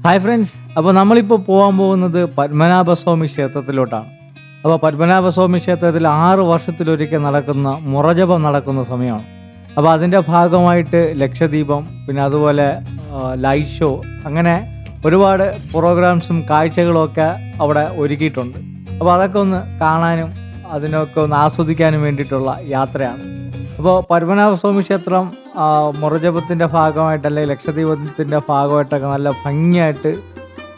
Hi friends, അപ്പോൾ നമ്മളിപ്പോൾ പോകാൻ പോകുന്നത് പത്മനാഭസ്വാമി ക്ഷേത്രത്തിലോട്ടാണ്. അപ്പോൾ പത്മനാഭസ്വാമി ക്ഷേത്രത്തിൽ 6 വർഷത്തിലൊരിക്കൽ നടക്കുന്ന മുറജപം നടക്കുന്ന സമയമാണ്. അപ്പോൾ അതിൻ്റെ ഭാഗമായിട്ട് ലക്ഷദീപം, പിന്നെ അതുപോലെ ലൈറ്റ് ഷോ, അങ്ങനെ ഒരുപാട് പ്രോഗ്രാംസും കാഴ്ചകളും ഒക്കെ അവിടെ ഒരുക്കിയിട്ടുണ്ട്. അപ്പോൾ അതൊക്കെ ഒന്ന് കാണാനും അതിനൊക്കെ ഒന്ന് ആസ്വദിക്കാനും വേണ്ടിയിട്ടുള്ള യാത്രയാണ്. അപ്പോൾ പത്മനാഭസ്വാമി ക്ഷേത്രം മുറജപത്തിൻ്റെ ഭാഗമായിട്ട് അല്ലെങ്കിൽ ലക്ഷദീപത്തിൻ്റെ ഭാഗമായിട്ടൊക്കെ നല്ല ഭംഗിയായിട്ട്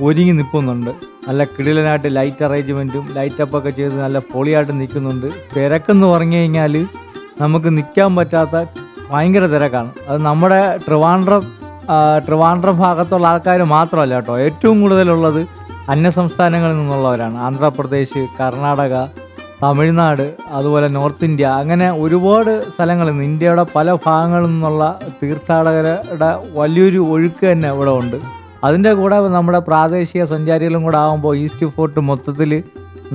ഒരുങ്ങി നിൽക്കുന്നുണ്ട്. നല്ല കിടിലനായിട്ട് ലൈറ്റ് അറേഞ്ച്മെൻറ്റും ലൈറ്റപ്പൊക്കെ ചെയ്ത് നല്ല പൊളിയായിട്ട് നിൽക്കുന്നുണ്ട്. തിരക്കെന്ന് പറഞ്ഞു കഴിഞ്ഞാൽ നമുക്ക് നിൽക്കാൻ പറ്റാത്ത ഭയങ്കര തിരക്കാണ്. അത് നമ്മുടെ ട്രിവാൻഡ്രം ഭാഗത്തുള്ള ആൾക്കാർ മാത്രമല്ല കേട്ടോ, ഏറ്റവും കൂടുതലുള്ളത് അന്യസംസ്ഥാനങ്ങളിൽ നിന്നുള്ളവരാണ്. ആന്ധ്രാപ്രദേശ്, കർണാടക, തമിഴ്നാട്, അതുപോലെ നോർത്ത് ഇന്ത്യ, അങ്ങനെ ഒരുപാട് സ്ഥലങ്ങളിൽ നിന്ന്, ഇന്ത്യയുടെ പല ഭാഗങ്ങളിൽ നിന്നുള്ള തീർത്ഥാടകരുടെ വലിയൊരു ഒഴുക്ക് തന്നെ ഇവിടെ ഉണ്ട്. അതിൻ്റെ കൂടെ നമ്മുടെ പ്രാദേശിക സഞ്ചാരികളും കൂടെ ആകുമ്പോൾ ഈസ്റ്റ് ഫോർട്ട് മൊത്തത്തിൽ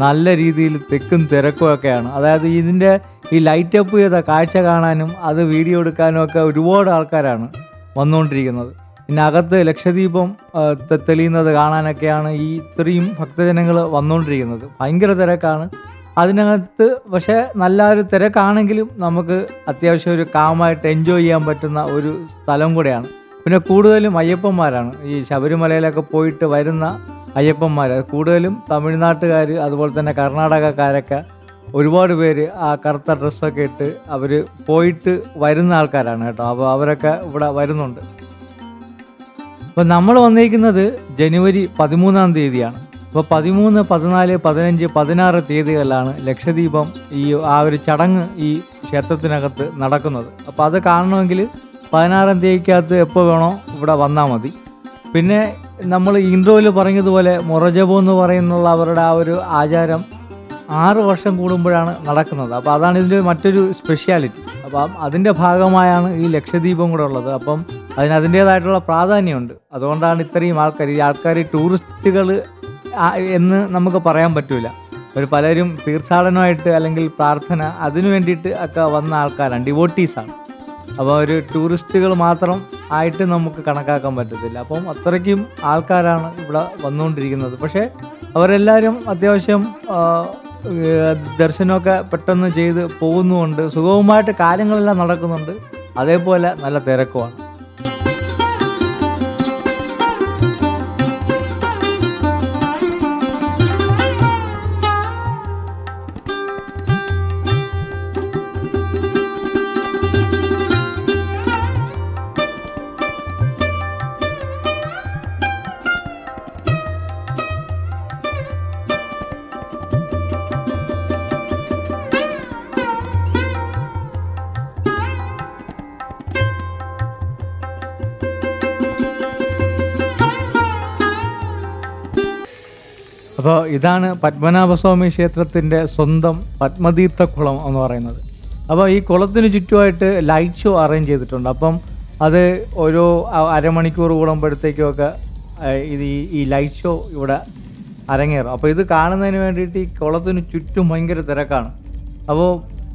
നല്ല രീതിയിൽ തിക്കും തിരക്കും ഒക്കെയാണ്. അതായത് ഇതിൻ്റെ ഈ ലൈറ്റപ്പ് ചെയ്ത കാഴ്ച കാണാനും അത് വീഡിയോ എടുക്കാനും ഒക്കെ ഒരുപാട് ആൾക്കാരാണ് വന്നുകൊണ്ടിരിക്കുന്നത്. പിന്നെ അകത്ത് ലക്ഷദീപം തെളിയുന്നത് കാണാനൊക്കെയാണ് ഈ ഇത്രയും ഭക്തജനങ്ങൾ വന്നുകൊണ്ടിരിക്കുന്നത്. ഭയങ്കര തിരക്കാണ് അതിനകത്ത്. പക്ഷേ നല്ല ഒരു തിരക്കാണെങ്കിലും നമുക്ക് അത്യാവശ്യം ഒരു കാമായിട്ട് എൻജോയ് ചെയ്യാൻ പറ്റുന്ന ഒരു സ്ഥലം കൂടെയാണ്. പിന്നെ കൂടുതലും അയ്യപ്പന്മാരാണ് ഈ ശബരിമലയിലൊക്കെ പോയിട്ട് വരുന്ന അയ്യപ്പന്മാർ. കൂടുതലും തമിഴ്നാട്ടുകാർ, അതുപോലെ തന്നെ കർണാടകക്കാരൊക്കെ ഒരുപാട് പേര് ആ കറുത്ത ഡ്രസ്സൊക്കെ ഇട്ട് അവർ പോയിട്ട് വരുന്ന ആൾക്കാരാണ് കേട്ടോ. അപ്പോൾ അവരൊക്കെ ഇവിടെ വരുന്നുണ്ട്. അപ്പോൾ നമ്മൾ വന്നിരിക്കുന്നത് ജനുവരി 13-ാം തീയതിയാണ്. അപ്പോൾ 13, 14, 15, 16 തീയതികളിലാണ് ലക്ഷദീപം ആ ഒരു ചടങ്ങ് ഈ ക്ഷേത്രത്തിനകത്ത് നടക്കുന്നത്. അപ്പോൾ അത് കാണണമെങ്കിൽ 16-ാം തീയതിക്കകത്ത് എപ്പോൾ വേണോ ഇവിടെ വന്നാൽ മതി. പിന്നെ നമ്മൾ ഇൻട്രോയിൽ പറഞ്ഞതുപോലെ മുറജപം എന്ന് പറയുന്നുള്ള അവരുടെ ആ ഒരു ആചാരം 6 വർഷം കൂടുമ്പോഴാണ് നടക്കുന്നത്. അപ്പോൾ അതാണ് ഇതിൻ്റെ മറ്റൊരു സ്പെഷ്യാലിറ്റി. അപ്പം അതിൻ്റെ ഭാഗമായാണ് ഈ ലക്ഷദീപം കൂടെ ഉള്ളത്. അപ്പം അതിൻ്റേതായിട്ടുള്ള പ്രാധാന്യമുണ്ട്. അതുകൊണ്ടാണ് ഇത്രയും ആൾക്കാർ ടൂറിസ്റ്റുകൾ എന്ന് നമുക്ക് പറയാൻ പറ്റില്ല. പലരും തീർത്ഥാടനമായിട്ട് അല്ലെങ്കിൽ പ്രാർത്ഥന അതിനു വേണ്ടിയിട്ട് ഒക്കെ വന്ന ആൾക്കാരാണ്, ഡിവോട്ടീസാണ്. അപ്പോൾ ഒരു ടൂറിസ്റ്റുകൾ മാത്രം ആയിട്ട് നമുക്ക് കണക്കാക്കാൻ പറ്റത്തില്ല. അപ്പം അത്രയ്ക്കും ആൾക്കാരാണ് ഇവിടെ വന്നുകൊണ്ടിരിക്കുന്നത്. പക്ഷേ അവരെല്ലാവരും അത്യാവശ്യം ദർശനമൊക്കെ പെട്ടെന്ന് ചെയ്ത് പോകുന്നുമുണ്ട്. സുഗമമായിട്ട് കാര്യങ്ങളെല്ലാം നടക്കുന്നുണ്ട്. അതേപോലെ നല്ല തിരക്കുമാണ്. അപ്പോൾ ഇതാണ് പത്മനാഭസ്വാമി ക്ഷേത്രത്തിൻ്റെ സ്വന്തം പത്മതീർത്ഥക്കുളം എന്ന് പറയുന്നത്. അപ്പോൾ ഈ കുളത്തിന് ചുറ്റുമായിട്ട് ലൈറ്റ് ഷോ അറേഞ്ച് ചെയ്തിട്ടുണ്ട്. അപ്പം അത് ഓരോ അരമണിക്കൂർ കൂടുമ്പോഴത്തേക്കുമൊക്കെ ഈ ലൈറ്റ് ഷോ ഇവിടെ അരങ്ങേറും. അപ്പോൾ ഇത് കാണുന്നതിന് വേണ്ടിയിട്ട് ഈ കുളത്തിന് ചുറ്റും ഭയങ്കര തിരക്കാണ്. അപ്പോൾ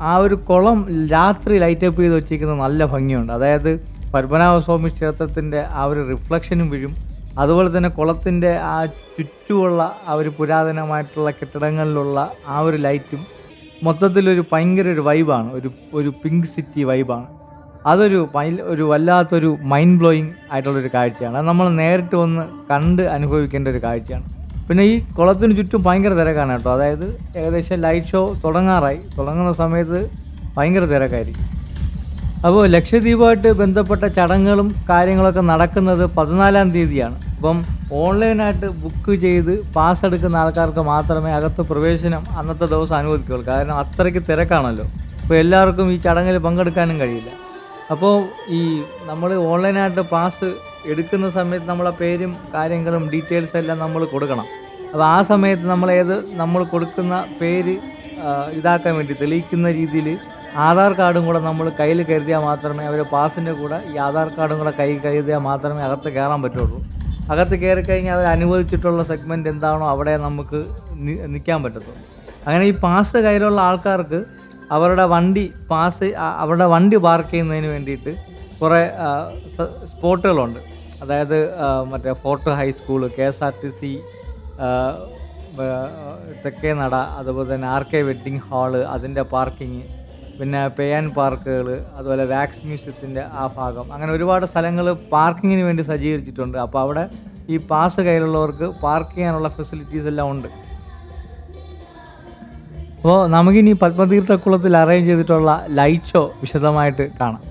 ആ ഒരു കുളം രാത്രി ലൈറ്റപ്പ് ചെയ്ത് വെച്ചിരിക്കുന്നത് നല്ല ഭംഗിയുണ്ട്. അതായത് പത്മനാഭസ്വാമി ക്ഷേത്രത്തിൻ്റെ ആ ഒരു റിഫ്ലക്ഷനും വീഴും. അതുപോലെ തന്നെ കുളത്തിൻ്റെ ആ ചുറ്റുമുള്ള ആ ഒരു പുരാതനമായിട്ടുള്ള കെട്ടിടങ്ങളിലുള്ള ആ ഒരു ലൈറ്റും മൊത്തത്തിലൊരു ഭയങ്കര ഒരു വൈബാണ്. ഒരു പിങ്ക് സിറ്റി വൈബാണ്. ഒരു വല്ലാത്തൊരു മൈൻഡ് ബ്ലോയിങ് ആയിട്ടുള്ളൊരു കാഴ്ചയാണ്. അത് നമ്മൾ നേരിട്ട് വന്ന് കണ്ട് അനുഭവിക്കേണ്ട ഒരു കാഴ്ചയാണ്. പിന്നെ ഈ കുളത്തിന് ചുറ്റും ഭയങ്കര തിരക്കാണ് കേട്ടോ. അതായത് ഏകദേശം ലൈറ്റ് ഷോ തുടങ്ങുന്ന സമയത്ത് ഭയങ്കര തിരക്കായിരിക്കും. അപ്പോൾ ലക്ഷദ്വീപുമായിട്ട് ബന്ധപ്പെട്ട ചടങ്ങുകളും കാര്യങ്ങളൊക്കെ നടക്കുന്നത് 14-ാം തീയതിയാണ്. അപ്പം ഓൺലൈനായിട്ട് ബുക്ക് ചെയ്ത് പാസ് എടുക്കുന്ന ആൾക്കാർക്ക് മാത്രമേ അകത്ത് പ്രവേശനം അന്നത്തെ ദിവസം അനുവദിക്കുകയുള്ളൂ. കാരണം അത്രയ്ക്ക് തിരക്കാണല്ലോ. അപ്പോൾ എല്ലാവർക്കും ഈ ചടങ്ങിൽ പങ്കെടുക്കാനും കഴിയില്ല. അപ്പോൾ നമ്മൾ ഓൺലൈനായിട്ട് പാസ് എടുക്കുന്ന സമയത്ത് നമ്മളെ പേരും കാര്യങ്ങളും ഡീറ്റെയിൽസ് എല്ലാം നമ്മൾ കൊടുക്കണം. അപ്പോൾ ആ സമയത്ത് നമ്മൾ കൊടുക്കുന്ന പേര് ഇതാക്കാൻ വേണ്ടി തെളിയിക്കുന്ന രീതിയിൽ ആധാർ കാർഡും കൂടെ നമ്മൾ കയ്യിൽ കരുതിയാൽ മാത്രമേ അവർ പാസിൻ്റെ കൂടെ ഈ ആധാർ കാർഡും കൂടെ കയ്യിൽ കരുതിയാൽ മാത്രമേ അകത്ത് കയറാൻ പറ്റുള്ളൂ. അകത്ത് കയറി കഴിഞ്ഞാൽ അവർ അനുവദിച്ചിട്ടുള്ള സെഗ്മെൻറ്റ് എന്താണോ അവിടെ നമുക്ക് നിൽക്കാൻ പറ്റത്തുള്ളൂ. അങ്ങനെ ഈ പാസ് കയ്യിലുള്ള ആൾക്കാർക്ക് അവരുടെ വണ്ടി പാർക്ക് ചെയ്യുന്നതിന് വേണ്ടിയിട്ട് കുറേ സ്പോട്ടുകളുണ്ട്. അതായത് മറ്റേ ഫോർട്ട് ഹൈസ്കൂള്, KSRTC, തെക്കേ നട, അതുപോലെ തന്നെ RK വെഡ്ഡിങ് ഹാള്, അതിൻ്റെ പാർക്കിങ്, പിന്നെ പേ ആൻഡ് പാർക്കുകൾ, അതുപോലെ വാക്സ് മ്യൂസിയത്തിൻ്റെ ആ ഭാഗം, അങ്ങനെ ഒരുപാട് സ്ഥലങ്ങൾ പാർക്കിങ്ങിന് വേണ്ടി സജ്ജീകരിച്ചിട്ടുണ്ട്. അപ്പോൾ അവിടെ ഈ പാസ് കയ്യിലുള്ളവർക്ക് പാർക്ക് ചെയ്യാനുള്ള ഫെസിലിറ്റീസ് എല്ലാം ഉണ്ട്. അപ്പോൾ നമുക്കിനി പത്മതീർത്ഥക്കുളത്തിൽ അറേഞ്ച് ചെയ്തിട്ടുള്ള ലൈറ്റ് ഷോ വിശദമായിട്ട് കാണാം.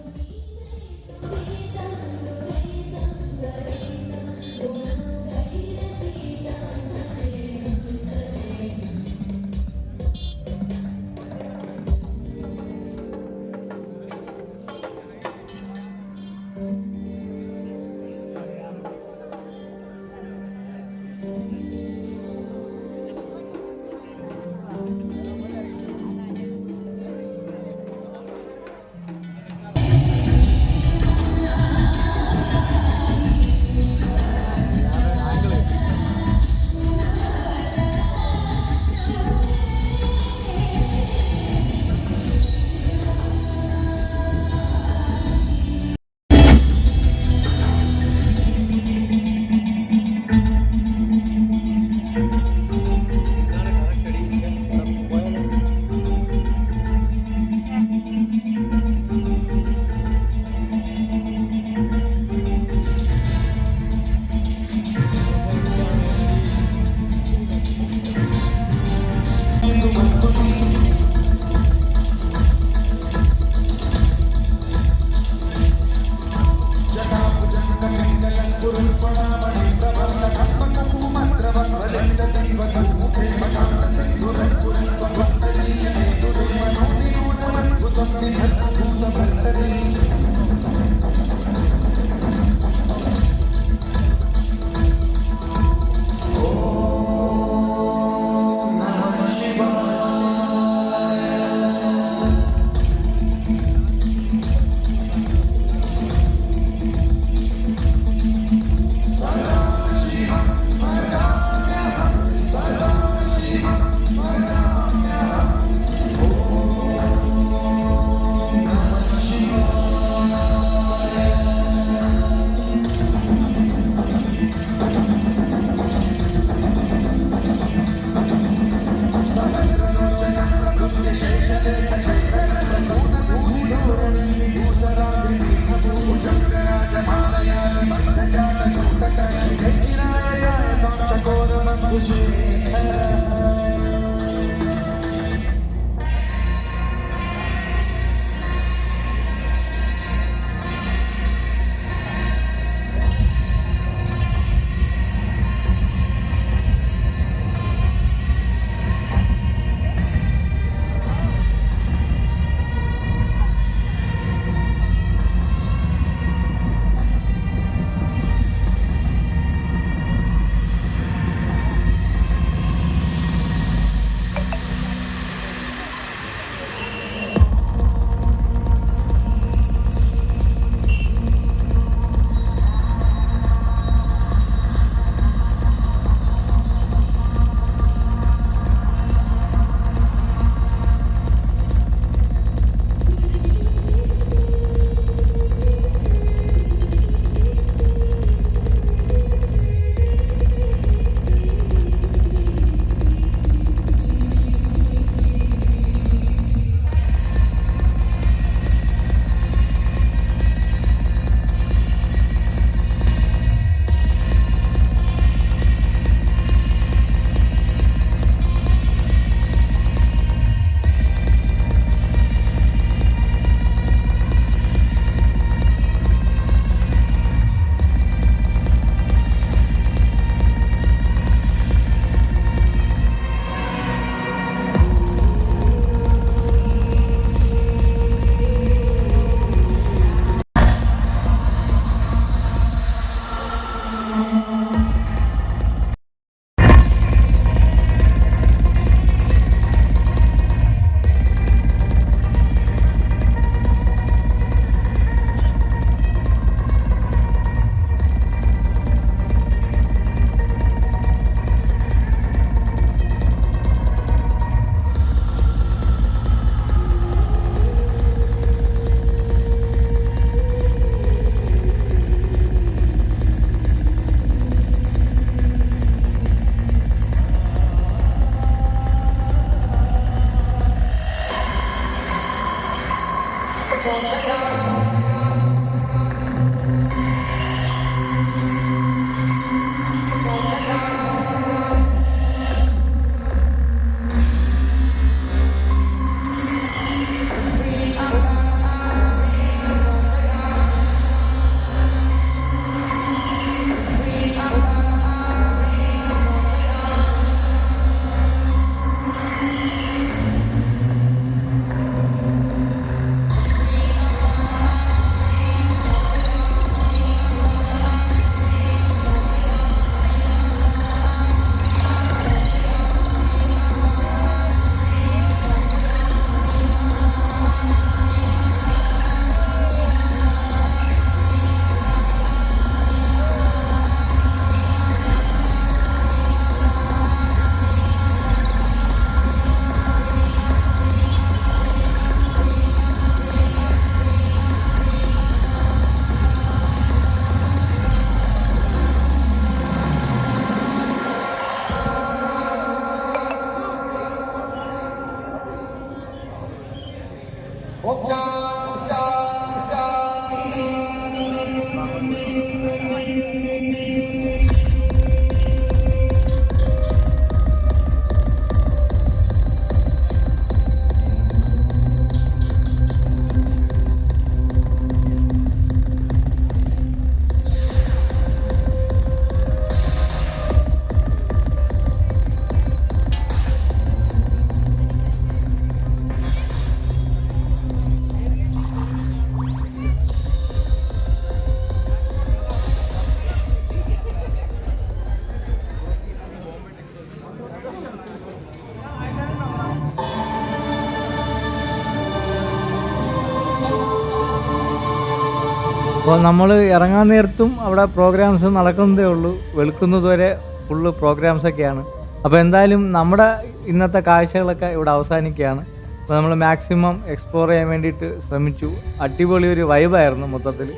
അപ്പോൾ നമ്മൾ ഇറങ്ങാൻ നേരത്തും അവിടെ പ്രോഗ്രാംസ് നടക്കുന്നതേ ഉള്ളൂ, വെളുക്കുന്നത് വരെ ഫുള്ള് പ്രോഗ്രാംസൊക്കെയാണ്. അപ്പോൾ എന്തായാലും നമ്മുടെ ഇന്നത്തെ കാഴ്ചകളൊക്കെ ഇവിടെ അവസാനിക്കുകയാണ്. അപ്പോൾ നമ്മൾ മാക്സിമം എക്സ്പ്ലോർ ചെയ്യാൻ വേണ്ടിയിട്ട് ശ്രമിച്ചു. അടിപൊളി ഒരു വൈബായിരുന്നു മൊത്തത്തിൽ.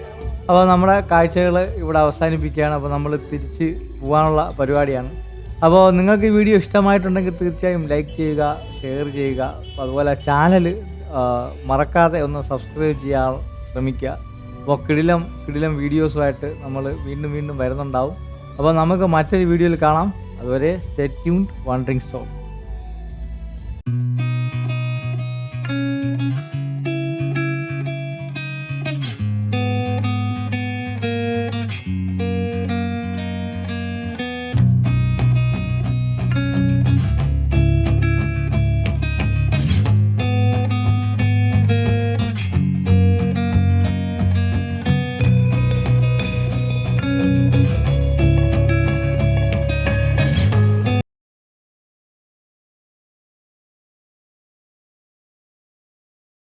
അപ്പോൾ നമ്മുടെ കാഴ്ചകൾ ഇവിടെ അവസാനിപ്പിക്കുകയാണ്. അപ്പോൾ നമ്മൾ തിരിച്ച് പോകാനുള്ള പരിപാടിയാണ്. അപ്പോൾ നിങ്ങൾക്ക് ഈ വീഡിയോ ഇഷ്ടമായിട്ടുണ്ടെങ്കിൽ തീർച്ചയായും ലൈക്ക് ചെയ്യുക, ഷെയർ ചെയ്യുക. അതുപോലെ ചാനൽ മറക്കാതെ ഒന്ന് സബ്സ്ക്രൈബ് ചെയ്യാൻ ശ്രമിക്കുക. അപ്പോൾ കിടിലം വീഡിയോസുമായിട്ട് നമ്മൾ വീണ്ടും വരുന്നുണ്ടാവും. അപ്പോൾ നമുക്ക് മറ്റൊരു വീഡിയോയിൽ കാണാം. അതുവരെ സ്റ്റേ ട്യൂൺഡ് വണ്ടറിംഗ് സോൾ.